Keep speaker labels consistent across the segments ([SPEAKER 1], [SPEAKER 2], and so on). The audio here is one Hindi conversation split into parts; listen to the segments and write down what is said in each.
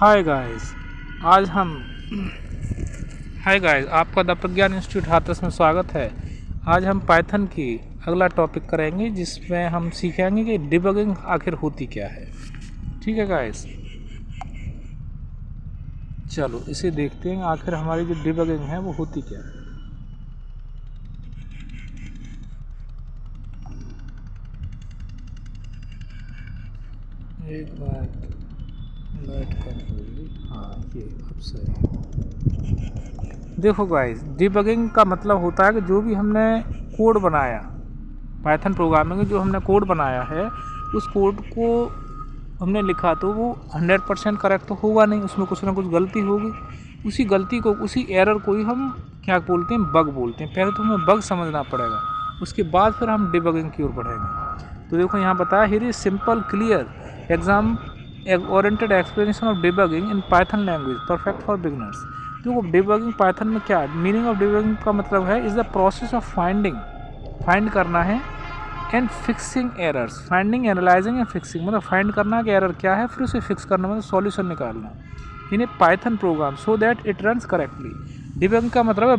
[SPEAKER 1] हाय गाइस आज हम हाय गाइस आपका द प्रज्ञान इंस्टीट्यूट हाथरस में स्वागत है। आज हम पाइथन की अगला टॉपिक करेंगे जिसमें हम सीखेंगे कि डिबगिंग आखिर होती क्या है। ठीक है गाइस, चलो इसे देखते हैं आखिर हमारी जो डिबगिंग है वो होती क्या है। एक बात लाइट कम होगी, हाँ ये अब सही। देखो गाइस, डिबगिंग का मतलब होता है कि जो भी हमने कोड बनाया पाइथन प्रोग्रामिंग में, जो हमने कोड बनाया है उस कोड को हमने लिखा तो वो 100% करेक्ट तो होगा नहीं, उसमें कुछ ना कुछ गलती होगी। उसी गलती को, उसी एरर को ही हम क्या बोलते हैं, बग बोलते हैं। पहले तो हमें बग समझना पड़ेगा, उसके बाद फिर हम डिबगिंग की ओर बढ़ेंगे। तो देखो यहाँ बताया, here is simple clear exam oriented explanation of debugging in Python language perfect for beginners. देखो डिबगिंग पाइथन में क्या मीनिंग ऑफ डिबगिंग का मतलब है, is the process of find करना है and fixing errors. Finding, analysing and fixing मतलब फाइंड करना कि एरर क्या है, फिर उसे फिक्स करना मतलब सॉल्यूशन निकालना in a Python program so that it runs correctly. Debugging का मतलब है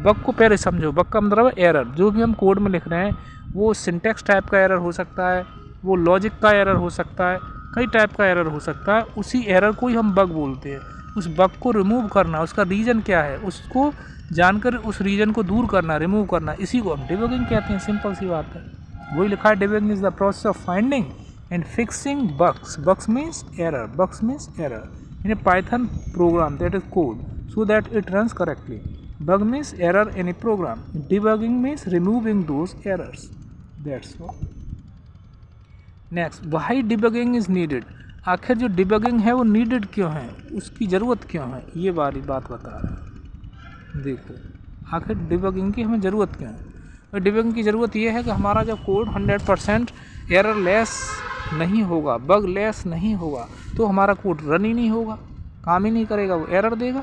[SPEAKER 1] बग को पहले समझो। बग का मतलब है एरर। जो भी हम कोड में लिख रहे हैं वो सिंटैक्स टाइप का एरर हो सकता है, वो लॉजिक का एरर हो सकता है, कई टाइप का एरर हो सकता है। उसी एरर को ही हम बग बोलते हैं। उस बग को रिमूव करना, उसका रीज़न क्या है उसको जानकर उस रीजन को दूर करना, रिमूव करना, इसी को हम डिबगिंग कहते हैं। सिंपल सी बात है, वही लिखा है, debugging is the process of finding and fixing bugs. Bugs means error, bugs means error in a Python program that is code so that it runs correctly. Bug means error in a program, debugging means removing those errors, that's all. Next, why debugging is needed. आखिर जो डिबगिंग है वो नीडेड क्यों है, उसकी ज़रूरत क्यों है, ये वाली बात बता रहा है। देखो आखिर डिबगिंग की हमें ज़रूरत क्यों है। और डिबगिंग की ज़रूरत ये है कि हमारा जब कोड 100% एरर लेस नहीं होगा, बग लेस नहीं होगा, तो हमारा कोड रन ही नहीं होगा, काम ही नहीं करेगा, वो एरर देगा,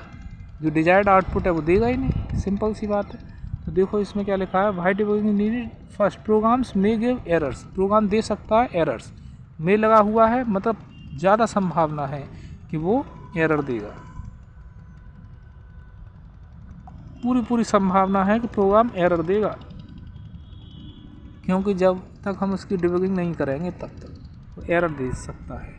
[SPEAKER 1] जो डिजायर्ड आउटपुट है वो देगा ही नहीं। सिंपल सी बात है। तो देखो इसमें क्या लिखा है, why debugging needed. First, programs may give errors. Program दे सकता है एरर्स, में लगा हुआ है मतलब ज़्यादा संभावना है कि वो एरर देगा। पूरी संभावना है कि प्रोग्राम एरर देगा, क्योंकि जब तक हम उसकी डिबगिंग नहीं करेंगे तब तक वो एरर दे सकता है।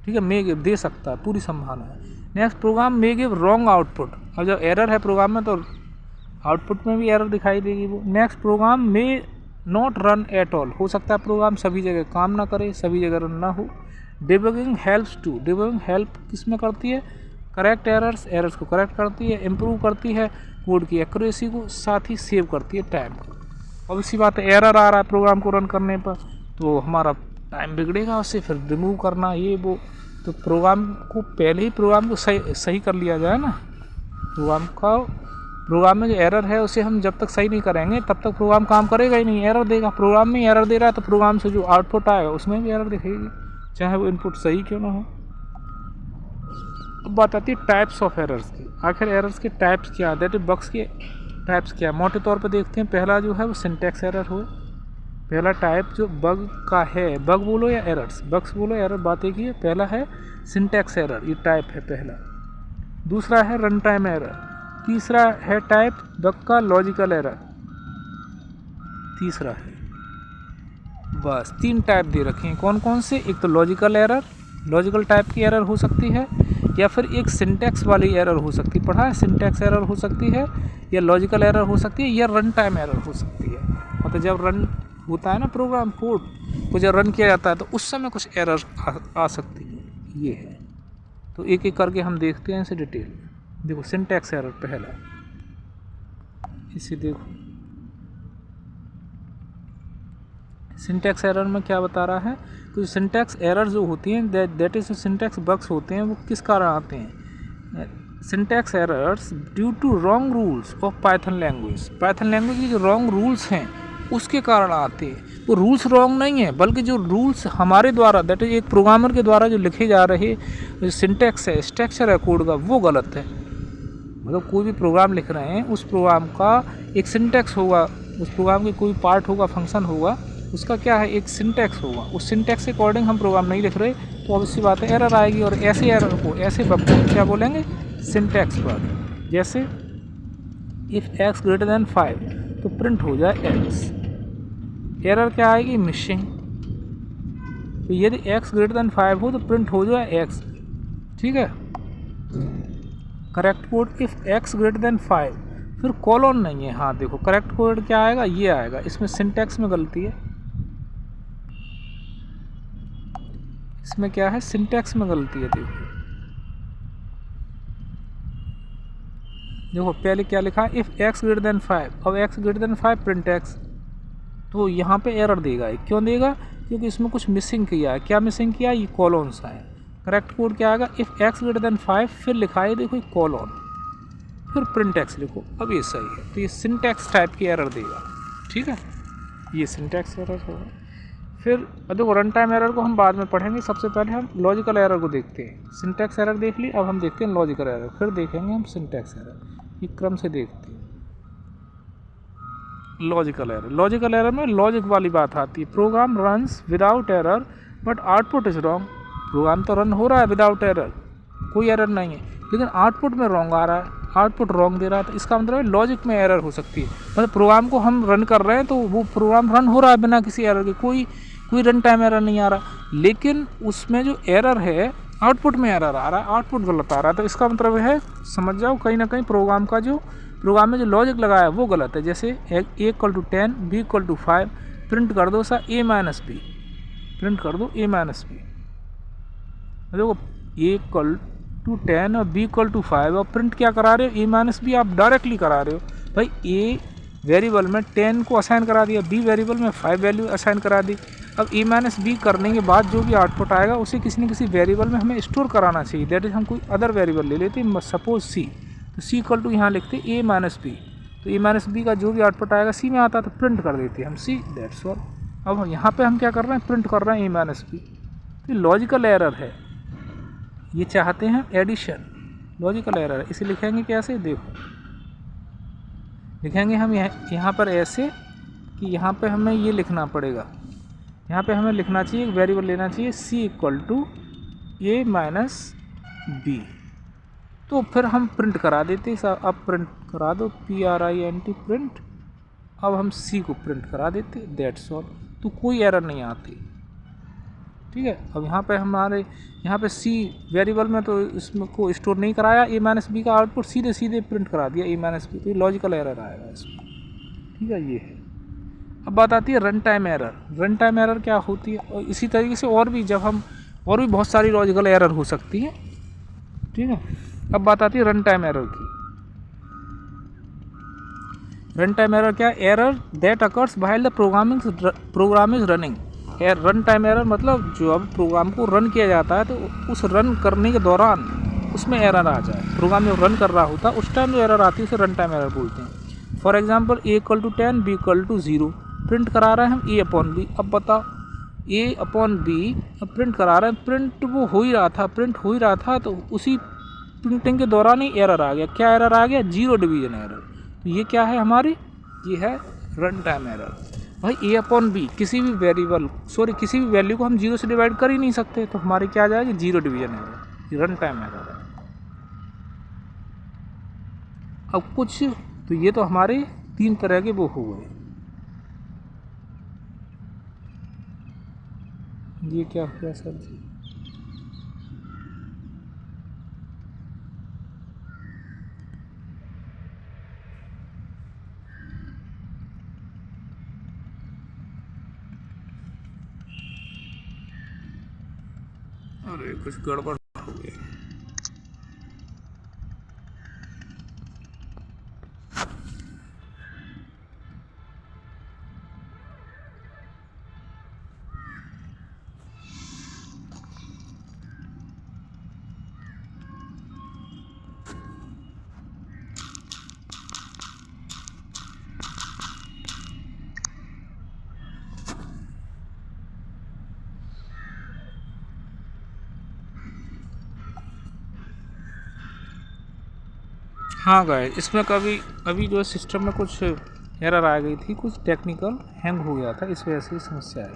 [SPEAKER 1] ठीक है, मे गिव दे सकता है, पूरी संभावना है। Next, program may give wrong output. और जब एरर है प्रोग्राम में तो आउटपुट में भी एरर दिखाई देगी वो। Next, program may not run at all. हो सकता है प्रोग्राम सभी जगह काम ना करे, सभी जगह रन ना हो। Debugging helps to. Debugging help किस में करती है, करेक्ट एरर्स को करेक्ट करती है, इम्प्रूव करती है कोड की एक्यूरेसी को, साथ ही सेव करती है टाइम को। अब इसी बात है, एरर आ रहा है प्रोग्राम को रन करने पर तो हमारा टाइम बिगड़ेगा, उससे फिर रिमूव करना ये वो। तो प्रोग्राम को पहले ही प्रोग्राम को सही कर लिया जाए ना। प्रोग्राम में जो एरर है उसे हम जब तक सही नहीं करेंगे तब तक प्रोग्राम काम करेगा ही नहीं, एरर देगा। प्रोग्राम में एरर दे रहा है तो प्रोग्राम से जो आउटपुट आएगा उसमें भी एरर दिखेगी, चाहे वो इनपुट सही क्यों ना हो। अब बात आती है टाइप्स ऑफ एरर्स की। आखिर एरर्स के टाइप्स क्या, दैट इज बग्स के टाइप्स क्या। मोटे तौर पे देखते हैं, पहला जो है वो सिंटैक्स एरर हो। पहला टाइप जो बग का है, बग बोलो या एरर्स, बग्स बोलो एरर, बात एक ही है। पहला है सिंटैक्स एरर, ये टाइप है पहला। दूसरा है रन टाइम एरर। तीसरा है टाइप बग का लॉजिकल एरर, तीसरा है। बस 3 टाइप दे रखे हैं। कौन कौन से, एक तो लॉजिकल एरर, लॉजिकल टाइप की एरर हो सकती है, या फिर एक सिंटैक्स वाली एरर हो सकती है, पढ़ा है, सिंटैक्स एरर हो सकती है, या लॉजिकल एरर हो सकती है, या रन टाइम एरर हो सकती है। मतलब जब रन होता है ना प्रोग्राम कोड को, जब रन किया जाता है तो उस समय कुछ एरर आ सकती है, ये है। तो एक एक करके हम देखते हैं इसे डिटेल में। देखो सिंटैक्स एरर पहला, इसे देखो सिंटैक्स एरर में क्या बता रहा है। तो सिंटैक्स एरर जो होती हैं, दैट इज सिंटैक्स बग्स होते हैं, वो किस कारण आते हैं। Syntax errors due to wrong rules of Python language. Python language के जो रॉन्ग रूल्स हैं उसके कारण आते हैं। वो रूल्स रॉन्ग नहीं है, बल्कि जो रूल्स हमारे द्वारा, दैट इज एक प्रोग्रामर के द्वारा जो लिखे जा रहे जो सिंटैक्स है, स्ट्रक्चर है कोड का, वो गलत है। मतलब कोई भी प्रोग्राम लिख रहे हैं, उस प्रोग्राम का एक सिंटैक्स होगा, उस प्रोग्राम के कोई पार्ट होगा, फंक्शन होगा, उसका क्या है, एक सिंटैक्स होगा। उस सिंटैक्स के अकॉर्डिंग हम प्रोग्राम नहीं लिख रहे तो ऑब्वियसली बात है एरर आएगी, और ऐसे एरर को, ऐसे बग को क्या बोलेंगे, सिंटैक्स बग। जैसे इफ़ x ग्रेटर देन 5 तो प्रिंट हो जाए x, एरर क्या आएगी, मिसिंग। तो यदि x ग्रेटर देन 5 हो तो प्रिंट हो जाए x, ठीक है। Correct code if x greater than 5, फिर कॉलन नहीं है, हाँ देखो करेक्ट कोड क्या आएगा, ये आएगा। इसमें सिंटैक्स में गलती है, इसमें क्या है, सिंटैक्स में गलती है। देखो पहले क्या लिखा है, इफ़ x ग्रेटर देन 5, अब x greater than 5 print x, तो यहाँ पे एरर देगा। क्यों देगा, क्योंकि इसमें कुछ मिसिंग किया है। क्या मिसिंग किया, ये कॉलन्स है। करेक्ट कोड क्या आएगा, इफ़ x ग्रेटर देन 5, फिर लिखा है देखो कॉलन, फिर प्रिंट x लिखो, अब ये सही है। तो ये सिंटैक्स टाइप की एरर देगा, ठीक है, ये सिंटैक्स एरर होगा। फिर देखो रन टाइम एरर को हम बाद में पढ़ेंगे, सबसे पहले हम लॉजिकल एरर को देखते हैं। सिंटैक्स एरर देख ली, अब हम देखते हैं लॉजिकल एरर, फिर देखेंगे हम सिंटैक्स एरर, ये क्रम से देखते हैं। लॉजिकल एरर, लॉजिकल एरर में लॉजिक वाली बात आती है। Program runs without error but output is wrong. Program तो रन हो रहा है विदाउट एरर, कोई एरर नहीं है, लेकिन आउटपुट में रॉन्ग आ रहा है, आउटपुट रॉन्ग दे रहा है। तो इसका मतलब है लॉजिक में एरर हो सकती है। मतलब प्रोग्राम को हम रन कर रहे हैं तो वो प्रोग्राम रन हो रहा है बिना किसी एरर के, कोई रन टाइम एरर नहीं आ रहा, लेकिन उसमें जो एरर है आउटपुट में एरर आ रहा है, आउटपुट गलत आ रहा है। तो इसका मतलब है, समझ जाओ कहीं ना कहीं प्रोग्राम में जो लॉजिक लगाया है वो गलत है। जैसे a equal to 10, b equal to 5, print कर दो सा a माइनस बी, प्रिंट कर दो a माइनस बी। देखो a इक्वल टू 10 और b इक्वल टू 5, और प्रिंट क्या करा रहे हो, a माइनस बी, आप डायरेक्टली करा रहे हो। भाई a वेरिएबल में 10 को असाइन करा दिया, b वेरिएबल में 5 वैल्यू असाइन करा दी। अब a माइनस बी करने के बाद जो भी आउटपुट आएगा उसे किसी न किसी वेरिएबल में हमें स्टोर कराना चाहिए। दैट इज हम कोई अदर वेरिएबल ले लेते हैं, सपोज c, तो c इक्वल टू यहाँ लिखते a माइनस बी, तो a माइनस बी का जो भी आउटपुट आएगा c में आता है तो प्रिंट कर देते हैं हम c, दैट्स ऑल। अब यहाँ पे हम क्या कर रहे हैं, प्रिंट कर रहे हैं a माइनस बी। तो लॉजिकल एरर है, ये चाहते हैं एडिशन, लॉजिकल एरर है। इसे लिखेंगे कैसे, देखो लिखेंगे हम यहाँ पर ऐसे कि यहाँ पे हमें ये लिखना पड़ेगा, यहाँ पे हमें लिखना चाहिए, एक वेरिएबल लेना चाहिए c equal to a minus b, तो फिर हम प्रिंट करा देते। अब प्रिंट करा दो, print प्रिंट, अब हम c को प्रिंट करा देते, दैट्स ऑल। तो कोई एरर नहीं आती, ठीक है। अब यहाँ पे हमारे यहाँ पे c वेरिएबल में तो इसमें को स्टोर नहीं कराया, a माइनस बी का आउटपुट सीधे प्रिंट करा दिया a माइनस बी, तो लॉजिकल एरर आएगा इसमें, ठीक है, ये है। अब बात आती है run time error. Run time error क्या होती है, और इसी तरीके से और भी बहुत सारी लॉजिकल एरर हो सकती है, ठीक है। अब बात आती है रन टाइम एरर की। रन टाइम एरर क्या है, error that occurs while the program is running. Run time error मतलब जो अब प्रोग्राम को रन किया जाता है तो उस रन करने के दौरान उसमें एरर आ जाए, प्रोग्राम जब रन कर रहा होता है उस टाइम जो एरर आती है उसे रन टाइम एरर बोलते हैं। For example a equal to 10, b equal to 0, print करा रहे हैं हम a अपॉन b। अब बताओ a अपॉन b प्रिंट करा रहे हैं, प्रिंट वो हो ही रहा था, तो उसी प्रिंटिंग के दौरान ही एरर आ गया। क्या एरर आ गया, 0 डिवीजन एरर। तो ये क्या है हमारी, ये है रन टाइम एरर। भाई a अपॉन b किसी भी वैल्यू को हम 0 से डिवाइड कर ही नहीं सकते, तो हमारी क्या आ जाएगी, 0 डिवीजन एरर, ये रन टाइम एरर है। अब कुछ तो ये तो हमारे 3 तरह के वो हो गए। ये क्या हुआ सर जी, अरे कुछ गड़बड़ हो गई। हाँ गाइस, इसमें अभी जो सिस्टम में कुछ एरर आ गई थी, कुछ टेक्निकल हैंग हो गया था, इस वजह से समस्या आई।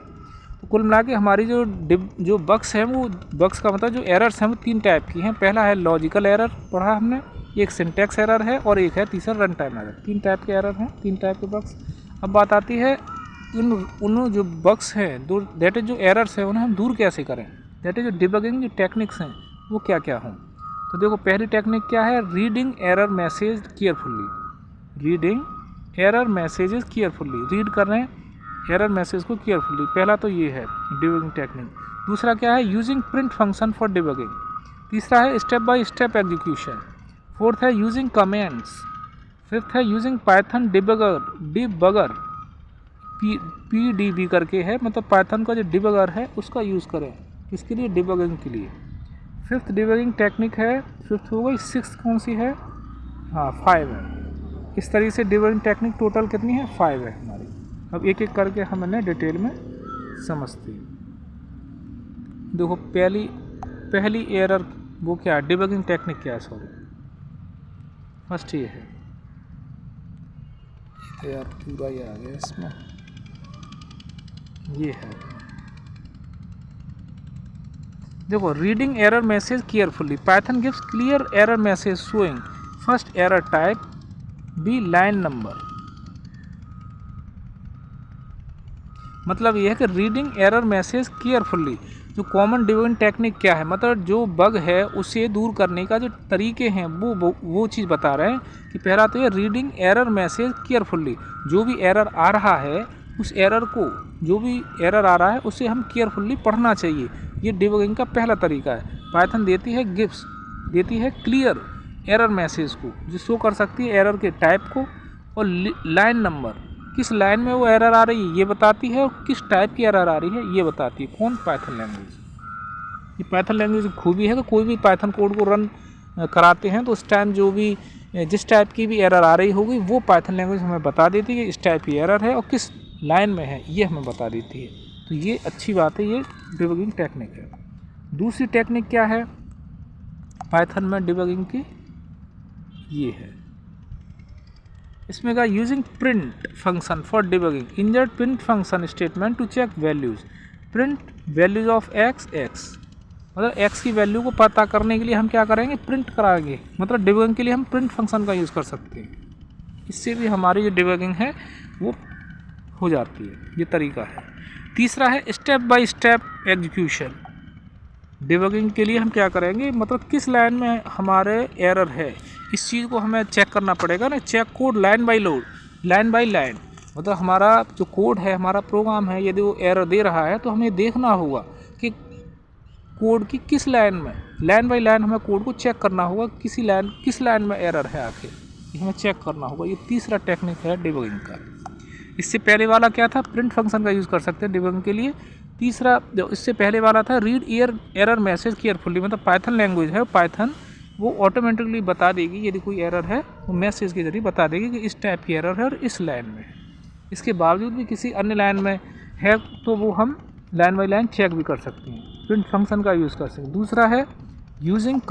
[SPEAKER 1] तो कुल मिला के हमारी जो बग्स हैं, वो बग्स का मतलब जो एरर्स हैं वो 3 टाइप की हैं। पहला है लॉजिकल एरर पढ़ा हमने, एक सिंटैक्स एरर है और एक है तीसरा रन टाइम एरर। 3 टाइप के एरर हैं, 3 टाइप के बग्स। अब बात आती है उन जो बग्स हैं, दैट इज जो एरर्स हैं, उन्हें हम दूर कैसे करें, दैट इज जो डिबगिंग जो टेक्निक्स हैं वो क्या क्या हों। तो देखो पहली टेक्निक क्या है, reading error message carefully. Reading error messages carefully, read कर रहे हैं एरर मैसेज को केयरफुली, पहला तो ये है डिबगिंग टेक्निक। दूसरा क्या है, using print function for debugging. तीसरा है step by step execution. Fourth है यूजिंग कमेंट्स। फिफ्थ है यूजिंग पाइथन डिबगर PDB करके है, मतलब पाइथन का जो डिबगर है उसका यूज़ करें, इसके लिए डिबगिंग के लिए। फिफ्थ डिबगिंग टेक्निक है, फिफ्थ हो गई। सिक्स्थ कौन सी है, हाँ 5 है। इस तरीके से डिबगिंग टेक्निक टोटल कितनी है, 5 है हमारी। अब एक एक करके हम इन्हें डिटेल में समझते हैं। देखो पहली एरर वो क्या है, डिबगिंग टेक्निक क्या है, सॉरी फर्स्ट ये है, तो यार पूरा ही आ गया इसमें, ये है। देखो reading error message carefully, Python gives clear error message showing first error type b line number. मतलब यह है कि रीडिंग एरर मैसेज केयरफुली, जो कॉमन डिबगिंग टेक्निक क्या है, मतलब जो बग है उसे दूर करने का जो तरीके हैं वो चीज़ बता रहे हैं कि पहला तो ये रीडिंग एरर मैसेज केयरफुली, जो भी एरर आ रहा है उस एरर को, जो भी एरर आ रहा है उसे हम केयरफुल्ली पढ़ना चाहिए। ये डिबगिंग का पहला तरीका है। पाइथन देती है गिव्स, देती है क्लियर एरर मैसेज को, जो शो कर सकती है एरर के टाइप को, और लाइन नंबर, किस लाइन में वो एरर आ रही है ये बताती है, और किस टाइप की एरर आ रही है ये बताती है। कौन, पाइथन लैंग्वेज। ये पाइथन लैंग्वेज की खूबी है कि कोई भी पाइथन कोड को रन कराते हैं तो उस टाइम जो भी जिस टाइप की भी एरर आ रही होगी वो पाइथन लैंग्वेज हमें बता देती है कि इस टाइप की एरर है और किस लाइन में है, ये हमें बता देती है। तो ये अच्छी बात है, ये डिबगिंग टेक्निक है। दूसरी टेक्निक क्या है पाइथन में डिबगिंग की, ये है, इसमें का using print function for debugging. Insert print function statement to check values, print values of x, मतलब एक्स की वैल्यू को पता करने के लिए हम क्या करेंगे, प्रिंट कराएंगे। मतलब डिबगिंग के लिए हम प्रिंट फंक्शन का यूज़ कर सकते हैं, इससे भी हमारी जो डिबगिंग है वो हो जाती है। ये तरीका है। तीसरा है step by step execution. Debugging के लिए हम क्या करेंगे, मतलब किस लाइन में हमारे एरर है इस चीज़ को हमें चेक करना पड़ेगा ना। Check code line by line, मतलब हमारा जो कोड है, हमारा प्रोग्राम है, यदि वो एरर दे रहा है तो हमें देखना होगा कि कोड की किस लाइन में, लाइन बाय लाइन हमें कोड को चेक करना होगा, किस लाइन में एरर है आखिर, ये हमें चेक करना होगा। ये तीसरा टेक्निक है डिबगिंग का। इससे पहले वाला क्या था, प्रिंट फंक्शन का यूज़ कर सकते हैं डिबगिंग के लिए। तीसरा जो इससे पहले वाला था रीड एरर मैसेज केयरफुली, मतलब पाइथन लैंग्वेज है, पाइथन वो ऑटोमेटिकली बता देगी यदि कोई एरर है, वो मैसेज के जरिए बता देगी कि इस टाइप की एरर है और इस लाइन में है। इसके बावजूद भी किसी अन्य लाइन में है तो वो हम लाइन बाई लाइन चेक भी कर सकते हैं, प्रिंट फंक्शन का यूज़ कर सकते हैं। दूसरा है यूजिंग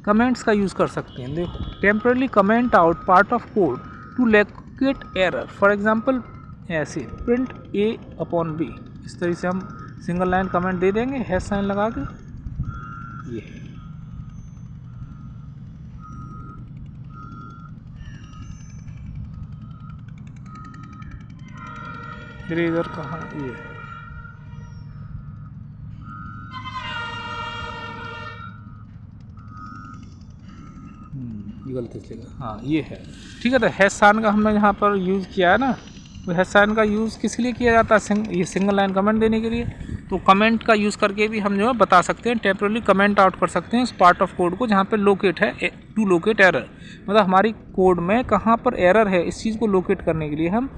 [SPEAKER 1] कमेंट्स का यूज़ कर सकते हैं। देखो temporarily comment out part of code to locate error, for example ऐसे प्रिंट A/B, इस तरह से हम सिंगल लाइन कमेंट दे देंगे हैश साइन लगा के। ये है फिर इधर कहाँ, ये गलती से, हाँ ये है, ठीक है। तो हैश साइन का हमने यहाँ पर यूज़ किया है ना, तो हैश साइन का यूज़ किस लिए किया जाता है, ये सिंगल लाइन कमेंट देने के लिए। तो कमेंट का यूज़ करके भी हम जो है बता सकते हैं, टेम्परली कमेंट आउट कर सकते हैं उस पार्ट ऑफ कोड को जहाँ पे लोकेट है, टू लोकेट एरर, मतलब हमारी कोड में कहाँ पर एरर है इस चीज़ को लोकेट करने के लिए हम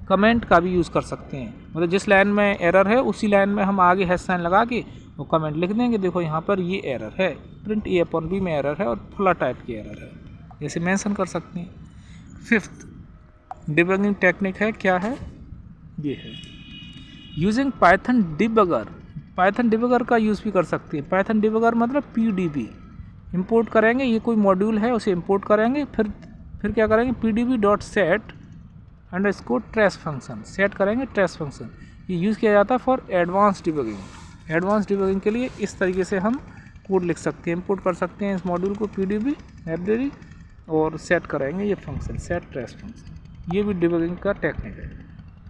[SPEAKER 1] कमेंट का भी यूज़ कर सकते हैं। मतलब जिस लाइन में एरर है उसी लाइन में हम आगे हैश साइन लगा के वो कमेंट लिख देंगे, देखो यहाँ पर ये एरर है, प्रिंट A/B में एरर है और फला टाइप की एरर है, जैसे मेंशन कर सकते हैं। फिफ्थ डिबगिंग टेक्निक है, क्या है, ये है यूजिंग पाइथन डिबगर का यूज़ भी कर सकते हैं। पाइथन डिबगर मतलब PDB इंपोर्ट करेंगे, ये कोई मॉड्यूल है उसे इंपोर्ट करेंगे, फिर क्या करेंगे, PDB.set_trace फंक्शन सेट करेंगे, ट्रेस फंक्शन ये यूज़ किया जाता है for advance debugging. Advance debugging के लिए इस तरीके से हम कोड लिख सकते हैं, इंपोर्ट कर सकते हैं इस मॉड्यूल को PDB लाइब्रेरी और सेट कराएंगे ये फंक्शन सेट ट्रेस फंक्शन। ये भी डिबगिंग का टेक्निक है।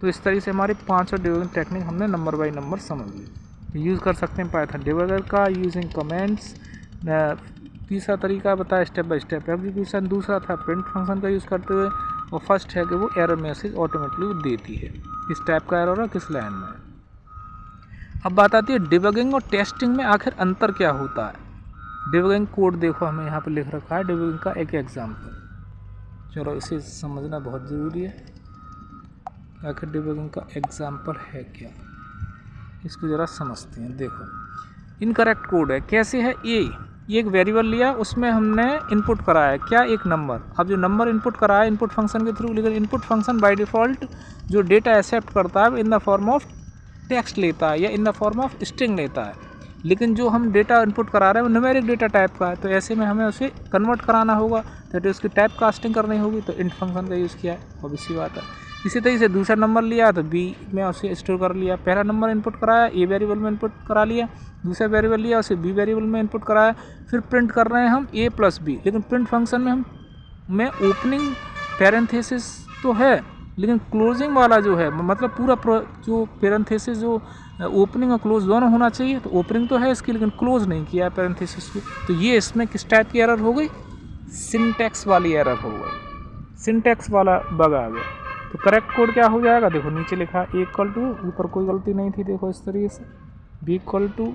[SPEAKER 1] तो इस तरीके से हमारी 5 डिबगिंग टेक्निक हमने नंबर बाई नंबर समझ ली। तो यूज़ कर सकते हैं पाइथन डिबगर का यूजिंग कमेंट्स। तीसरा तरीका बताया स्टेप बाय स्टेप एग्जीक्यूशन। दूसरा था प्रिंट फंक्शन का यूज़ करते हुए। और फर्स्ट है कि वो एरर मैसेज ऑटोमेटिकली देती है, किस टाइप का एरर है किस लाइन में। अब बात आती है डिबगिंग और टेस्टिंग में आखिर अंतर क्या होता है। डिबगिंग कोड देखो हमें यहाँ पे लिख रखा है, डिबगिंग का एक एग्जाम्पल। चलो इसे समझना बहुत ज़रूरी है, आखिर डिबगिंग का एग्जाम्पल है क्या, इसको ज़रा समझते हैं। देखो इनकरेक्ट कोड है, कैसे है। ये एक वेरिएबल लिया, उसमें हमने इनपुट कराया है क्या, एक नंबर। अब जो नंबर इनपुट कराया है इनपुट फंक्शन के थ्रू, लेकिन इनपुट फंक्शन बाय डिफ़ॉल्ट जो डेटा एक्सेप्ट करता है in the form of text लेता है या in the form of string लेता है। लेकिन जो हम डेटा इनपुट करा रहे हैं वो न्यूमेरिक डेटा टाइप का है, तो ऐसे में हमें उसे कन्वर्ट कराना होगा, तो उसकी टाइप कास्टिंग करनी होगी, तो इंट फंक्शन का यूज़ किया है, ऑब्वियस सी बात है। इसी तरीके से दूसरा नंबर लिया तो बी में उसे स्टोर कर लिया। पहला नंबर इनपुट कराया ए वेरिएबल में इनपुट करा लिया, दूसरा वेरिएबल लिया उसे बी वेरिएबल में इनपुट कराया। फिर प्रिंट कर रहे हैं हम ए प्लस बी, लेकिन प्रिंट फंक्शन में ओपनिंग पैरेंथेसिस तो है, लेकिन क्लोजिंग वाला जो है मतलब पूरा जो पैरेंथेसिस जो ओपनिंग और क्लोज दोनों होना चाहिए, तो ओपनिंग तो है इसकी लेकिन क्लोज नहीं किया है पैरेंथेसिस को। तो ये इसमें किस टाइप की एरर हो गई, सिंटैक्स वाली एरर हो गई, सिंटैक्स वाला बग आ गया। तो करेक्ट कोड क्या हो जाएगा, देखो नीचे लिखा ए इक्वल टू, ऊपर कोई गलती नहीं थी, देखो इस तरीके से बी इक्वल टू,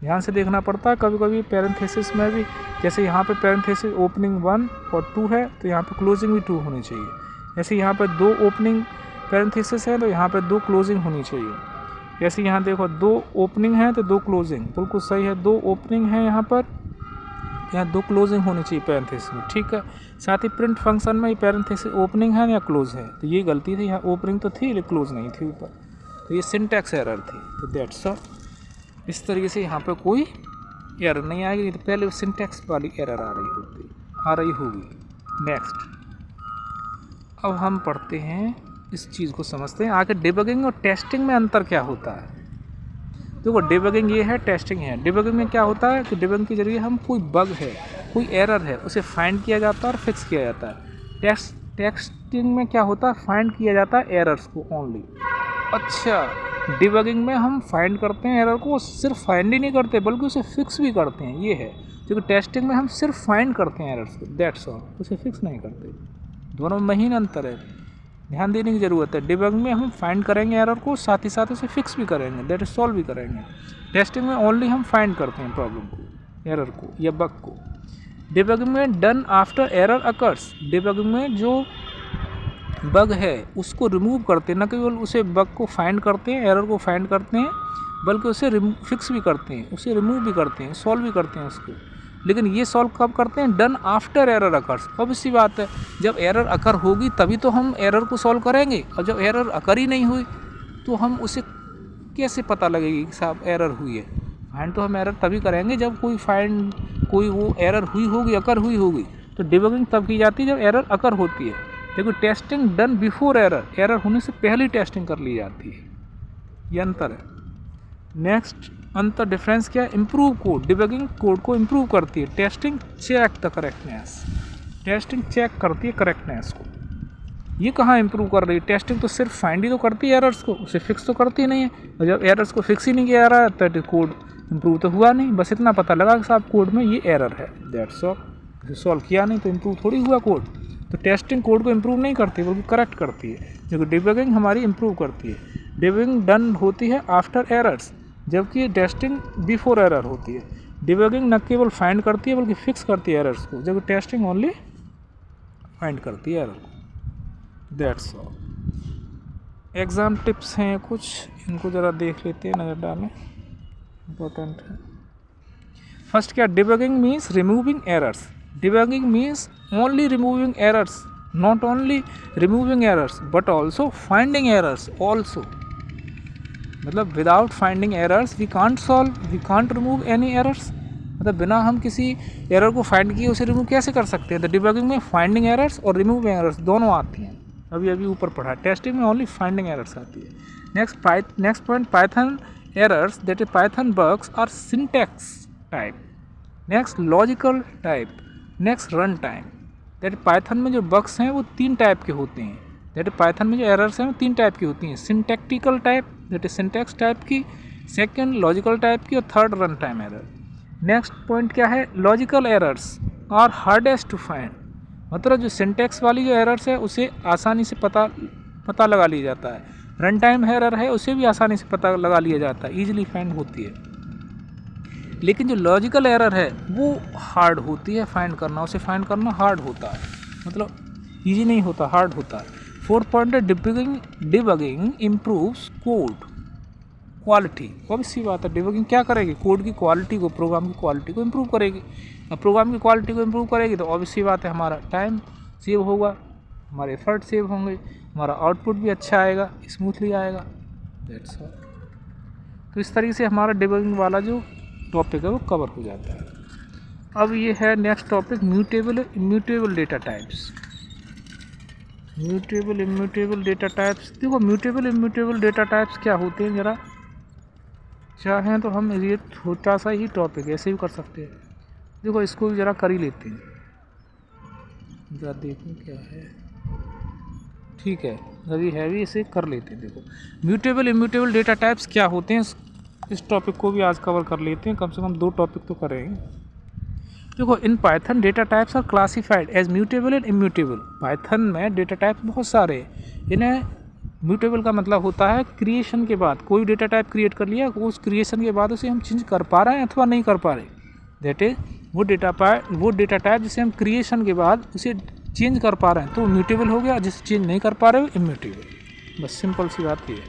[SPEAKER 1] ध्यान से देखना पड़ता है कभी कभी पैरेंथेसिस में भी, जैसे यहाँ पे पैरेंथेसिस ओपनिंग 1 और 2 है तो यहाँ पे क्लोजिंग भी 2 होनी चाहिए। जैसे यहाँ पे 2 ओपनिंग पैरेंथेसिस है तो यहाँ पे 2 क्लोजिंग होनी चाहिए। जैसे यहाँ देखो 2 ओपनिंग है तो 2 क्लोजिंग, बिल्कुल सही है। 2 ओपनिंग है यहाँ पर, यहाँ 2 क्लोजिंग होनी चाहिए पैरेंथेसिस में, ठीक है। साथ ही प्रिंट फंक्शन में पैरेंथेसिस ओपनिंग है या क्लोज है, तो ये गलती थी, यहाँ ओपनिंग तो थी लेकिन क्लोज नहीं थी ऊपर, तो ये सिंटैक्स एरर थी। तो दैट्स ऑल, इस तरीके से यहाँ पे कोई एरर नहीं आएगी, नहीं तो पहले सिंटैक्स वाली एरर आ रही होगी। नेक्स्ट अब हम पढ़ते हैं, इस चीज़ को समझते हैं आखिर डिबगिंग और टेस्टिंग में अंतर क्या होता है। देखो डिबगिंग ये है, टेस्टिंग है। डिबगिंग में क्या होता है कि डिबगिंग के जरिए हम कोई बग है, कोई एरर है, उसे फाइंड किया जाता है और फिक्स किया जाता है। टेस्टिंग में क्या होता है, फाइंड किया जाता है एरर्स को ओनली। अच्छा, डिबगिंग में हम फाइंड करते हैं एरर को, सिर्फ फाइंड ही नहीं करते बल्कि उसे फिक्स भी करते हैं, ये है। क्योंकि टेस्टिंग में हम सिर्फ फाइंड करते हैं एरर्स को, दैट्स ऑल, उसे फिक्स नहीं करते। दोनों में महीन अंतर है, ध्यान देने की ज़रूरत है। डिबगिंग में हम फाइंड करेंगे एरर को, साथ ही साथ उसे फिक्स भी करेंगे, दैट इज सॉल्व भी करेंगे। टेस्टिंग में ओनली हम फाइंड करते हैं प्रॉब्लम को, एरर को या बग को। डिबगिंग में done after error occurs, debugging में जो बग है उसको रिमूव करते हैं, न केवल उसे बग को फाइंड करते हैं, एरर को फाइंड करते हैं, बल्कि उसे फिक्स भी करते हैं, उसे रिमूव भी करते हैं, सॉल्व भी करते हैं उसको। लेकिन ये सॉल्व कब करते हैं, done after error occurs. Obvious सी बात है, जब एरर अकर होगी तभी तो हम एरर को सॉल्व करेंगे, और जब एरर अकर ही नहीं हुई तो हम उसे कैसे पता लगेगी कि साहब एरर हुई है। फाइंड तो हम एरर तभी करेंगे जब कोई वो एरर हुई होगी, अकर हुई होगी। तो डिबगिंग तब की जाती है जब एरर अकर होती है। देखो testing done before error, error होने से पहले टेस्टिंग कर ली जाती है, ये अंतर है। नेक्स्ट अंतर डिफरेंस क्या है, इम्प्रूव कोड। डिबगिंग कोड को इम्प्रूव करती है, testing check the correctness, testing check करती है करेक्टनेस को। ये कहाँ इम्प्रूव कर रही है, टेस्टिंग तो सिर्फ फाइंड ही तो करती है एरर्स को, उसे फिक्स तो करती नहीं है। और जब एरर्स को फिक्स ही नहीं किया जा रहा है तो कोड इम्प्रूव तो हुआ नहीं, बस इतना पता लगा कि साहब कोड में ये एरर है, दैट्स ऑल। उसे सॉल्व किया नहीं तो इम्प्रूव थोड़ी हुआ कोड। तो टेस्टिंग कोड को इम्प्रूव नहीं करती बल्कि करेक्ट करती है, जो डिबगिंग हमारी इम्प्रूव करती है। डिबगिंग डन होती है आफ्टर एरर्स, जबकि टेस्टिंग बिफोर एरर होती है। डिबगिंग न केवल फाइंड करती है बल्कि फिक्स करती है एरर्स को, जबकि टेस्टिंग ओनली फाइंड करती है एरर को, दैट्स ऑल। एग्ज़ाम टिप्स हैं कुछ, इनको ज़रा देख लेते हैं, नज़र डालें, इम्पोर्टेंट है। फर्स्ट क्या, debugging means removing errors. Debugging means only removing errors, not only removing errors but also finding errors also. मतलब without finding errors we can't solve, we can't remove any errors. मतलब बिना हम किसी एरर को फाइंड किए उसे रिमूव कैसे कर सकते हैं। तो डिबगिंग में फाइंडिंग एरर्स और रिमूविंग एरर्स दोनों आती हैं, अभी ऊपर पढ़ा। टेस्टिंग में ओनली फाइंडिंग एरर्स आती है। Next point, Python errors, that is Python bugs are syntax type. Next logical type, next run time. That Python में जो बग्स हैं वो 3 टाइप के होते हैं। दैट पाइथन में जो एरर्स हैं वो 3 टाइप की होती हैं, syntactical type, that is syntax type की, सेकंड लॉजिकल टाइप की, और third run time error. Next point क्या है, logical errors are hardest to find, मतलब जो सिंटैक्स वाली जो एरर्स है उसे आसानी से पता लगा लिया जाता है। रन टाइम एरर है उसे भी आसानी से पता लगा लिया जाता है, ईजिली फाइंड होती है। लेकिन जो लॉजिकल एरर है वो हार्ड होती है फाइंड करना, उसे फाइंड करना हार्ड होता है, मतलब इजी नहीं होता, हार्ड होता है। 4 पॉइंट है, debugging improves code quality. Obvious सी बात है, डिबगिंग क्या करेगी, कोड की क्वालिटी को, प्रोग्राम की क्वालिटी को इम्प्रूव करेगी। अब प्रोग्राम की क्वालिटी को इम्प्रूव करेगी तो ऑब्वियस सी बात है हमारा टाइम सेव होगा, हमारे एफर्ट सेव होंगे, हमारा आउटपुट भी अच्छा आएगा, स्मूथली आएगा। That's all. तो इस तरीके से हमारा डिबगिंग वाला जो टॉपिक है वो कवर हो जाता है। अब ये है next topic, mutable immutable data types. Mutable immutable data types, देखो म्यूटेबल इम्यूटेबल डेटा टाइप्स क्या होते हैं, ज़रा चाहें तो हम ये छोटा सा ही टॉपिक ऐसे भी कर सकते हैं। देखो इसको भी ज़रा कर ही लेते हैं, ज़रा देखो क्या है, ठीक है अभी हैवी इसे कर लेते हैं। देखो म्यूटेबल इम्यूटेबल डेटा टाइप्स क्या होते हैं, इस टॉपिक को भी आज कवर कर लेते हैं, कम से कम 2 टॉपिक तो करेंगे। देखो in Python data types are classified as mutable and immutable. पाइथन में डेटा टाइप्स बहुत सारे हैं। इन्हें म्यूटेबल का मतलब होता है क्रिएशन के बाद कोई डेटा टाइप क्रिएट कर लिया, उस क्रिएशन के बाद उसे हम चेंज कर पा रहे हैं अथवा नहीं कर पा रहे, दैट इज वो डेटा टाइप जिसे हम क्रिएशन के बाद उसे चेंज कर पा रहे हैं तो म्यूटेबल हो गया, जिसे चेंज नहीं कर पा रहे हो इम्यूटेबल। बस सिंपल सी बात ये है,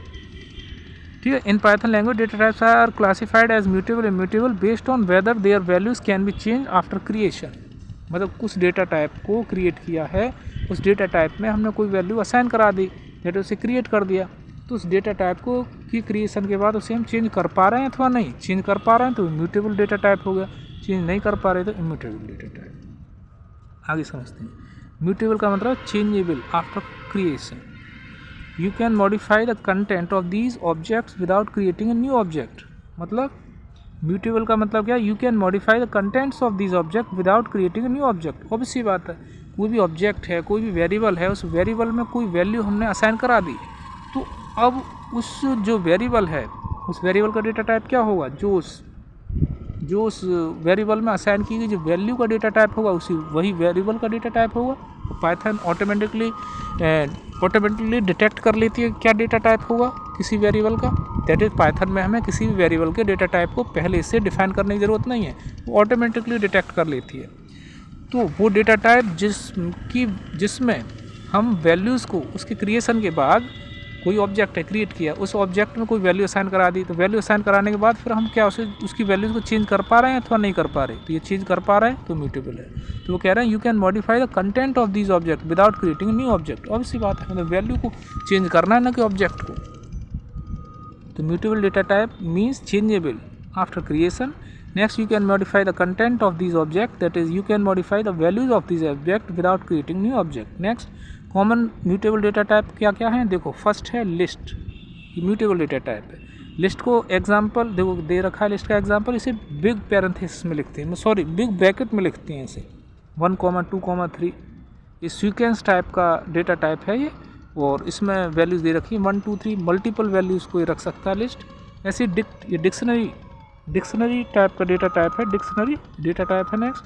[SPEAKER 1] ठीक है। In Python language data types are classified as mutable immutable based on whether their values can be change after creation. मतलब कुछ डेटा टाइप को क्रिएट किया है, उस डेटा टाइप में हमने कोई वैल्यू असाइन करा दी, डेटा उसे क्रिएट कर दिया, तो उस डेटा टाइप को की क्रिएशन के बाद उसे हम चेंज कर पा रहे हैं अथवा नहीं, चेंज कर पा रहे हैं तो इम्यूटेबल डेटा टाइप हो गया, चेंज नहीं कर पा रहे तो इम्यूटेबल डेटा टाइप। आगे समझते हैं। म्यूटेबल का मतलब changeable after creation. You can modify the content of these objects without creating a new object। मतलब mutable का मतलब क्या, you can modify the contents of these objects without creating a new object। obvious सी बात है, कोई भी ऑब्जेक्ट है, कोई भी वेरिएबल है, उस वेरिएबल में कोई वैल्यू हमने असाइन करा दी, तो अब उस जो वेरिएबल है उस वेरिएबल का डेटा टाइप क्या होगा, जो उस वेरिएबल में असाइन की गई जो वैल्यू का डेटा टाइप होगा उसी वही वेरिएबल का डेटा टाइप होगा। पाइथन ऑटोमेटिकली डिटेक्ट कर लेती है क्या डेटा टाइप होगा किसी वेरिएबल का। दैट इज पाइथन में हमें किसी भी वेरिएबल के डेटा टाइप को पहले से डिफाइन करने की ज़रूरत नहीं है, वो ऑटोमेटिकली डिटेक्ट कर लेती है। तो वो डेटा टाइप जिसमें हम वैल्यूज़ को उसके क्रिएशन के बाद कोई ऑब्जेक्ट है क्रिएट किया, उस ऑब्जेक्ट में कोई वैल्यू असाइन करा दी, तो वैल्यू असाइन कराने के बाद फिर हम क्या उसकी वैल्यूज़ को चेंज कर पा रहे हैं अथवा नहीं कर पा रहे, तो ये चेंज कर पा रहे हैं तो म्यूटेबल है। तो वो कह रहे हैं you can modify the content of this object without creating new object. Obviously बात है, मतलब वैल्यू को चेंज करना है ना कि ऑब्जेक्ट को। तो mutable data type means changeable after creation. Next, you can modify the content of this object, that is you can modify the values of this object without creating new object. Next, common mutable data type क्या क्या है, देखो फर्स्ट है लिस्ट, म्यूटेबल डेटा टाइप है। लिस्ट को एग्जांपल देखो दे रखा है, लिस्ट का एग्जांपल इसे बिग पैरेंथेसिस में लिखते हैं, सॉरी बिग ब्रैकेट में लिखते हैं इसे 1, 2, 3। ये सीक्वेंस टाइप का डेटा टाइप है ये, और इसमें वैल्यूज़ दे रखी है 1, 2, 3, मल्टीपल वैल्यूज़ को ये रख सकता है लिस्ट। ऐसे ये डिक्शनरी टाइप का डेटा टाइप है, डिक्शनरी डेटा टाइप है। नेक्स्ट,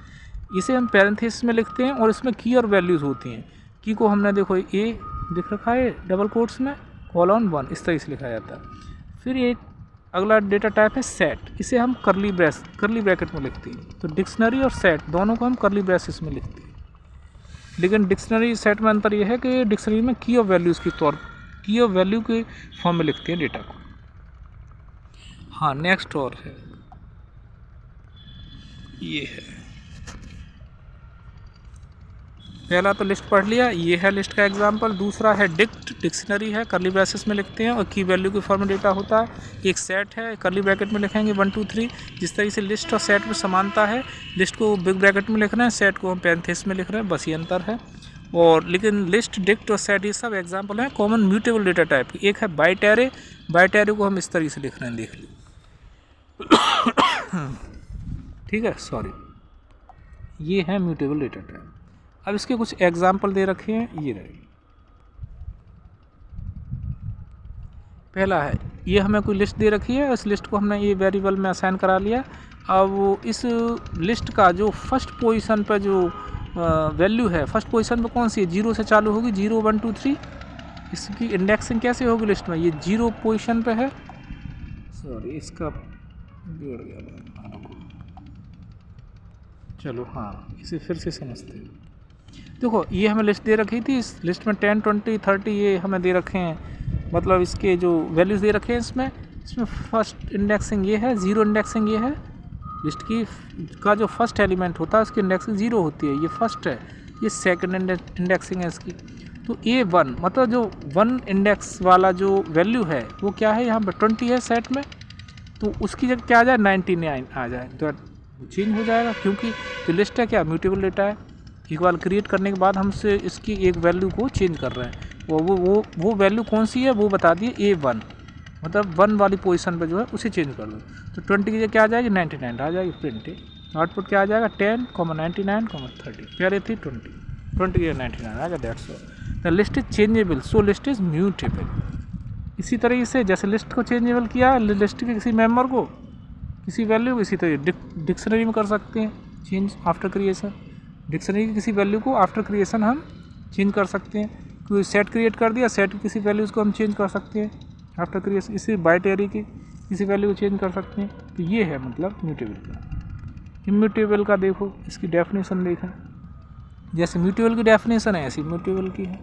[SPEAKER 1] इसे हम पैरेंथेसिस में लिखते हैं और इसमें की और वैल्यूज़ होती हैं। की को हमने देखो ए दिख रखा है डबल कोट्स में :1 इस तरह से लिखा जाता है। फिर एक अगला डेटा टाइप है सेट, इसे हम करली ब्रैकेट में लिखते हैं। तो डिक्शनरी और सेट दोनों को हम करली ब्रेसेस में लिखते हैं, लेकिन डिक्शनरी सेट में अंतर यह है कि डिक्शनरी में की और वैल्यूज़ की और वैल्यू के फॉर्म में लिखते हैं डेटा को। हाँ, नेक्स्ट और है ये है, पहला तो लिस्ट पढ़ लिया, ये है लिस्ट का एग्जांपल। दूसरा है डिक्शनरी है, करली ब्रैकेट्स में लिखते हैं और की वैल्यू के फॉर्म में डेटा होता है। एक सेट है, करली ब्रैकेट में लिखेंगे 1, 2, 3। जिस तरीके से लिस्ट और सेट में समानता है, लिस्ट को बिग ब्रैकेट में लिख रहे हैं, सेट को हम पैरेंथेसिस में लिख रहे हैं, बस ये अंतर है। और लेकिन लिस्ट, डिक्ट और सेट ये सब एग्जांपल हैं कॉमन म्यूटेबल डेटा टाइप की। एक है बाइट एरे, बाइट एरे को हम इस तरीके से लिख रहे हैं, देख लीजिए। ठीक है, सॉरी, ये है म्यूटेबल डेटा टाइप। अब इसके कुछ एग्जांपल दे रखे हैं, ये रहे। पहला है, ये हमें कोई लिस्ट दे रखी है, इस लिस्ट को हमने ये वेरिएबल में असाइन करा लिया। अब इस लिस्ट का जो फर्स्ट पोजीशन पर जो वैल्यू है, फर्स्ट पोजीशन पर कौन सी है, 0 से चालू होगी, 0 1 2 3। इसकी इंडेक्सिंग कैसे होगी लिस्ट में, ये 0 पोजीशन पे है। सॉरी, इसका बिगड़ गया, चलो हाँ, इसे फिर से समझते हैं। देखो, ये हमें लिस्ट दे रखी थी, इस लिस्ट में 10 20 30 ये हमें दे रखे हैं, मतलब इसके जो वैल्यूज़ दे रखे हैं इसमें फर्स्ट इंडेक्सिंग ये है, 0 इंडेक्सिंग ये है। लिस्ट की का जो फर्स्ट एलिमेंट होता है उसकी इंडेक्सिंग 0 होती है, ये फर्स्ट है। ये सेकंड इंडेक्सिंग है इसकी। तो A1 मतलब जो 1 इंडेक्स वाला जो वैल्यू है वो क्या है, यहाँ पर 20 है सेट में, तो उसकी जगह क्या आ जाए, 99 आ जाए, तो चेंज हो जाएगा, क्योंकि जो लिस्ट है क्या म्यूटेबल डेटा है। एक बार क्रिएट करने के बाद हमसे इसकी एक वैल्यू को चेंज कर रहे हैं, वो वैल्यू कौन सी है वो बता दिए, A1 मतलब 1 वाली पोजीशन पे जो है उसे चेंज कर दो। तो 20 की जगह क्या आ जाएगी, 99 आ जाएगी प्रिंट। आउटपुट क्या आ जाएगा, 10, 99, 30। पहले थी 20 की जगह 99 आ गया, that's all. The list is changeable, so list is mutable. इसी तरीके से जैसे लिस्ट को चेंजेबल किया, लिस्ट के किसी मेंबर को, किसी वैल्यू को, इसी तरह डिक्शनरी में कर सकते हैं चेंज आफ्टर क्रिएशन। डिक्शनरी की किसी वैल्यू को आफ्टर क्रिएशन हम चेंज कर सकते हैं। कोई सेट क्रिएट कर दिया, सेट की किसी वैल्यूज़ को हम चेंज कर सकते हैं आफ्टर क्रिएशन। इसी बाइट एरे की किसी वैल्यू को चेंज कर सकते हैं। तो ये है मतलब म्यूटेबल का। इम्यूटेबल का देखो, इसकी डेफिनेशन देखें, जैसे म्यूटेबल की डेफिनेशन है ऐसी म्यूटेबल की है।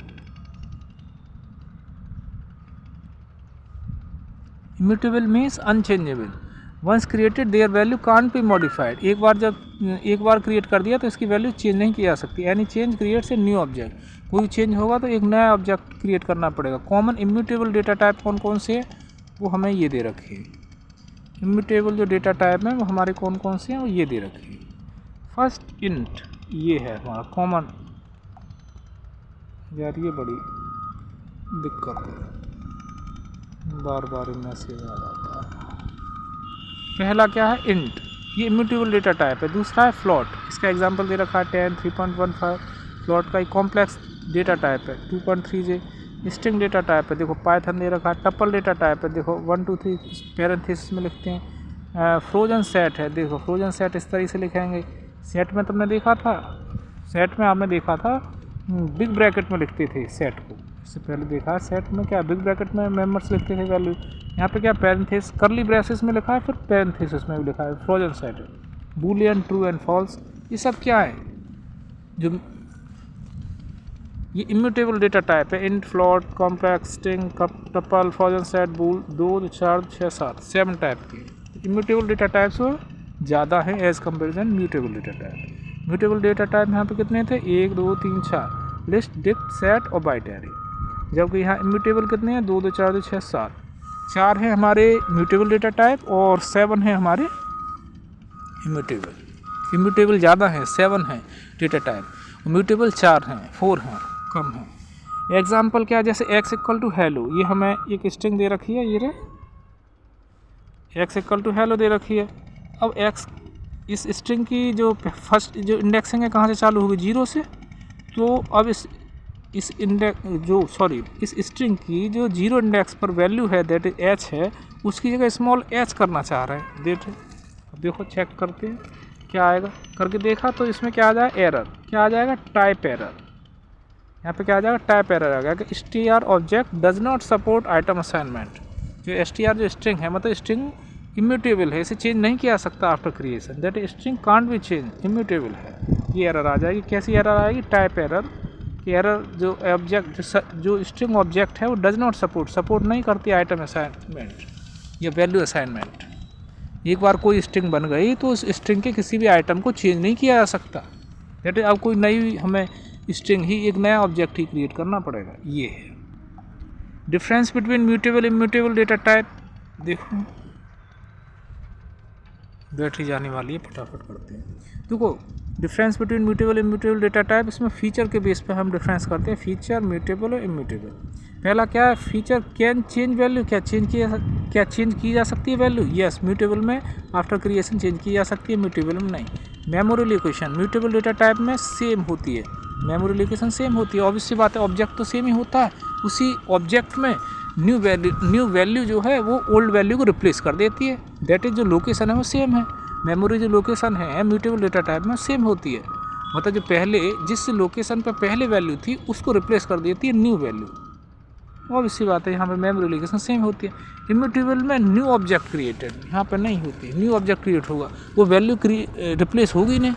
[SPEAKER 1] Immutable means unchangeable, once created their value can't be modified. एक बार क्रिएट कर दिया तो इसकी वैल्यू चेंज नहीं की जा सकती। Any change creates a new object, कोई चेंज होगा तो एक नया ऑब्जेक्ट क्रिएट करना पड़ेगा। कॉमन इम्यूटेबल डेटा टाइप कौन कौन से हैं वो हमें ये दे रखे हैं। इम्यूटेबल जो डेटा टाइप है वो हमारे कौन कौन से हैं वो ये दे रखे हैं। फर्स्ट इंट, ये है हमारा कॉमन। यार ये बड़ी दिक्कत है, बार बार मैसेज आ जाता है। पहला क्या है, इंट, ये इम्यूटेबल डेटा टाइप है। दूसरा है फ्लोट, इसका एग्जांपल दे रखा है 10, 3.15। फ्लोट का एक कॉम्प्लेक्स डेटा टाइप है। 2.3J स्ट्रिंग डेटा टाइप है, देखो पाइथन दे रखा है। टपल डेटा टाइप है, देखो 1 2 3 पैरेंथेसिस में लिखते हैं। फ्रोजन सेट है, देखो फ्रोजन सेट इस तरीके से लिखेंगे। सेट में तुमने देखा था, सेट में आपने देखा था बिग ब्रैकेट में लिखते थे सेट को, इससे पहले देखा है सेट में क्या बिग ब्रैकेट में मेंबर्स लिखते थे वैल्यू। यहाँ पे क्या पैरेंथेसिस करली ब्रेसेस में लिखा है, फिर पैरेंथेसिस में भी लिखा है। फ्रोजन सेट है, बूलियन, ट्रू एंड फॉल्स, ये सब क्या है, जो ये इम्यूटेबल डेटा टाइप है। Int, float, complex, string, tuple, frozen set, bool, 2 4 6 7 type के इम्यूटेबल डेटा टाइप्स ज़्यादा है as comparison mutable data type. Mutable data type यहाँ पे कितने थे, 1 2 3 4, लिस्ट, डिक्ट, सेट और बाइट एरे। जबकि यहाँ इम्यूटेबल कितने हैं, 2 2 4 2 6 7, 4 है हमारे म्यूटेबल डेटा टाइप और 7 है हमारे इम्यूटेबल। इम्यूटेबल ज़्यादा है, 7 है डेटा टाइप, म्यूटेबल 4 हैं, 4 हैं, कम है। एग्जाम्पल क्या, जैसे x = हेलो, ये हमें एक स्ट्रिंग दे रखी है, ये रे x = हेलो दे रखी है। अब x, इस स्ट्रिंग की जो फर्स्ट जो इंडेक्सिंग है कहाँ से चालू होगी, 0 से। तो अब इस स्ट्रिंग की जो 0 इंडेक्स पर वैल्यू है दैट इज h है, उसकी जगह स्मॉल h करना चाह रहे हैं। देखो चेक करते हैं क्या आएगा, करके देखा तो इसमें क्या आ जाएगा, एरर। क्या आ जाएगा, टाइप एरर। यहाँ पे क्या आ जाएगा, टाइप एरर आ गया कि str object does not support item assignment. जो str जो स्ट्रिंग है, मतलब स्ट्रिंग इम्यूटेबल है, इसे चेंज नहीं किया सकता after creation, that string can't be change, immutable है। ये एरर आ जाएगी। कैसी एरर आएगी, टाइप एरर। कि एरर जो ऑब्जेक्ट जो स्ट्रिंग ऑब्जेक्ट है वो डज नॉट सपोर्ट नहीं करती आइटम असाइनमेंट या वैल्यू असाइनमेंट। एक बार कोई स्ट्रिंग बन गई तो उस स्ट्रिंग के किसी भी आइटम को चेंज नहीं किया जा सकता। दैट इज अब कोई नई हमें स्ट्रिंग ही, एक नया ऑब्जेक्ट ही क्रिएट करना पड़ेगा। ये है difference between mutable immutable data type. देखो बैटरी जाने वाली है, फटाफट करते हैं। देखो difference between mutable immutable data type, इसमें फीचर के बेस पे हम डिफरेंस करते हैं, फीचर म्यूटेबल और इम्यूटेबल। पहला क्या है, फीचर कैन चेंज वैल्यू, क्या चेंज की जा सकती है वैल्यू, यस म्यूटेबल में आफ्टर क्रिएशन चेंज की जा सकती है, म्यूटेबल में नहीं। Memory location mutable data type में सेम होती है, मेमोरी लोकेशन सेम होती है, ऑब्वियस सी बात है, ऑब्जेक्ट तो सेम ही होता है, उसी ऑब्जेक्ट में न्यू वैल्यू जो है वो ओल्ड वैल्यू को रिप्लेस कर देती है, दैट इज जो लोकेशन है वो सेम है। मेमोरी जो लोकेशन है म्यूटेबल डेटा टाइप में सेम होती है, मतलब जो पहले जिस लोकेशन पर पहले वैल्यू थी उसको रिप्लेस कर देती है न्यू वैल्यू, और इसी बात है यहाँ पे मेमोरी लोकेशन सेम होती है। इम्यूटेबल में न्यू ऑब्जेक्ट क्रिएटेड, यहाँ पे नहीं होती, न्यू ऑब्जेक्ट क्रिएट होगा, वो वैल्यू रिप्लेस होगी नहीं।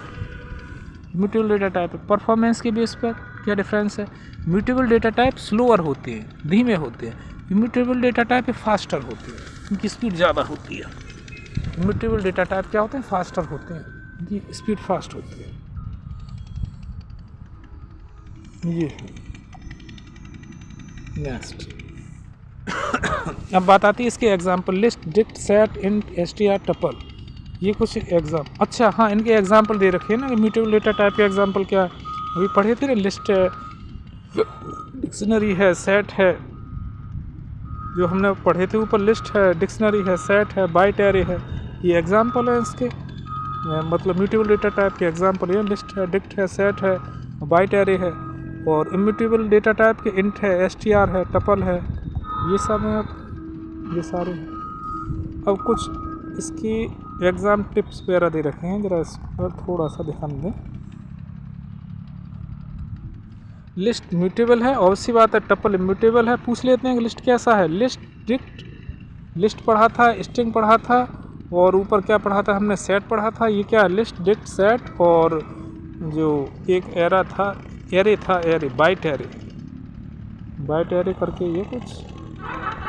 [SPEAKER 1] म्यूटेबल डेटा टाइप परफॉर्मेंस के बेस पर क्या डिफरेंस है, म्यूटेबल डेटा टाइप स्लोअर होते हैं, धीमे होते हैं, इम्यूटेबल डेटा टाइप फास्टर होते हैं, उनकी स्पीड ज़्यादा होती है। इम्यूटेबल डेटा टाइप क्या होते हैं, फास्टर होते हैं, उनकी स्पीड फास्ट होती है। ये नेक्स्ट अब बात आती है इसके example, list dict set int str tuple, ये कुछ एग्जाम, अच्छा हाँ इनके एग्जाम्पल दे रखे हैं ना, म्यूटेबल डेटा टाइप के एग्जाम्पल क्या है, अभी पढ़े थे ना, लिस्ट है, डिक्शनरी है, सेट है, जो हमने पढ़े थे ऊपर, लिस्ट है, डिक्शनरी है, सेट है, बाइट एरे है, ये एग्जाम्पल है इसके, मतलब म्यूटेबल डेटा टाइप के एग्जाम्पल ये लिस्ट है, डिक्ट है, सेट है, बाइट एरे है, और इम्यूटेबल डेटा टाइप के इंट है, str है, टपल है, ये सब हैं, ये सारे हैं। अब कुछ इसकी एग्ज़ाम टिप्स वगैरह दे रखे हैं, ज़रा इस पर थोड़ा सा ध्यान दें। लिस्ट म्यूटेबल है, और सी बात है टपल इम्यूटेबल है, पूछ लेते हैं कि लिस्ट कैसा है, लिस्ट डिक्ट, लिस्ट पढ़ा था, स्ट्रिंग पढ़ा था, और ऊपर क्या पढ़ा था हमने, सेट पढ़ा था, ये क्या है लिस्ट डिक्ट सेट, और जो एक एरा था, एरे था, एरे बाइट एरे करके ये कुछ,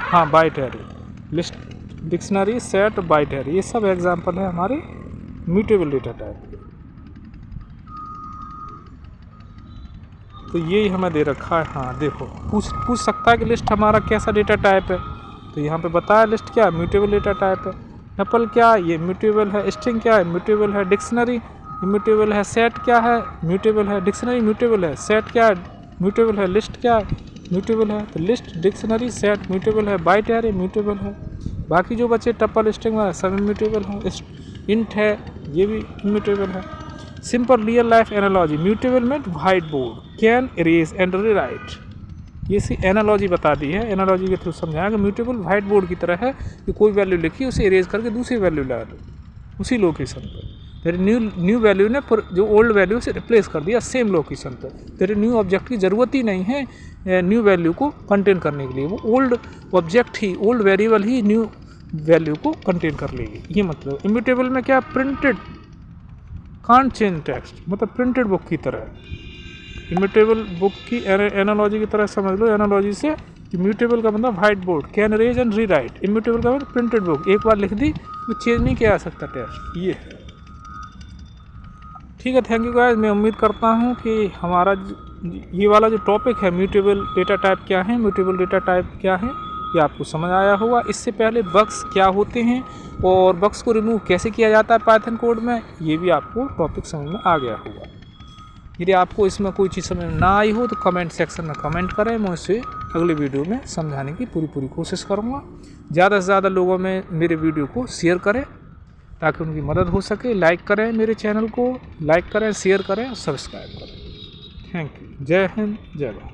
[SPEAKER 1] हाँ byte array, list dictionary set byte array, ये सब एग्जांपल है हमारे म्यूटेबल डेटा टाइप के। तो यही हमें दे रखा है, हाँ देखो पूछ सकता है कि लिस्ट हमारा कैसा डेटा टाइप है, तो यहाँ पे बताया लिस्ट क्या है, म्यूटेबल डेटा टाइप है, टपल क्या है, ये म्यूटेबल है, स्ट्रिंग क्या है, म्यूटेबल है, डिक्शनरी म्यूटेबल है, सेट क्या है, म्यूटेबल है, डिक्शनरी म्यूटेबल है, सेट क्या है, म्यूटेबल है, लिस्ट क्या है, म्यूटेबल है, तो लिस्ट डिक्शनरी सेट म्यूटेबल है, बाइट एरे म्यूटेबल है, बाकी जो बचे टपल स्ट्रिंग वाला सब म्यूटेबल है, इंट है ये भी म्यूटेबल है। Simple real life analogy, mutable में whiteboard can erase and rewrite, ये सी एनालॉजी बता दी है, एनालॉजी के थ्रू समझाया कि म्यूटेबल वाइट बोर्ड की तरह है कि कोई वैल्यू लिखी उसे इरेज करके दूसरी वैल्यू लगा दो उसी लोकेशन पर, तेरे न्यू वैल्यू ने जो ओल्ड वैल्यू से रिप्लेस कर दिया सेम लोकेशन पर, तेरे न्यू ऑब्जेक्ट की ज़रूरत ही नहीं है न्यू वैल्यू को कंटेन करने के लिए, वो ओल्ड ऑब्जेक्ट ही, ओल्ड वेरिएबल ही न्यू वैल्यू को कंटेन कर लेगी, ये मतलब। इम्यूटेबल में क्या, प्रिंटेड कांट चेंज टेक्स्ट, मतलब प्रिंटेड बुक की तरह, इम्यूटेबल बुक की एनालॉजी की तरह समझ लो, एनालॉजी से इम्यूटेबल का मतलब white board can erase and rewrite, immutable का मतलब प्रिंटेड बुक, एक बार लिख दी तो चेंज नहीं किया जा सकता टेक्स्ट, ये है। ठीक है, थैंक यू गाइस, मैं उम्मीद करता हूँ कि हमारा ये वाला जो टॉपिक है म्यूटेबल डेटा टाइप क्या है, म्यूटेबल डेटा टाइप क्या है, ये आपको समझ आया होगा। इससे पहले बग्स क्या होते हैं और बग्स को रिमूव कैसे किया जाता है पाइथन कोड में, ये भी आपको टॉपिक समझ में आ गया होगा। यदि आपको इसमें कोई चीज़ समझ में ना आई हो तो कमेंट सेक्शन में कमेंट करें, मैं उसे अगले वीडियो में समझाने की पूरी कोशिश करूँगा। ज़्यादा से ज़्यादा लोगों में मेरे वीडियो को शेयर करें ताकि उनकी मदद हो सके। लाइक करें, मेरे चैनल को लाइक करें, शेयर करें और सब्सक्राइब करें। Thank you. जय हिंद, जय भारत।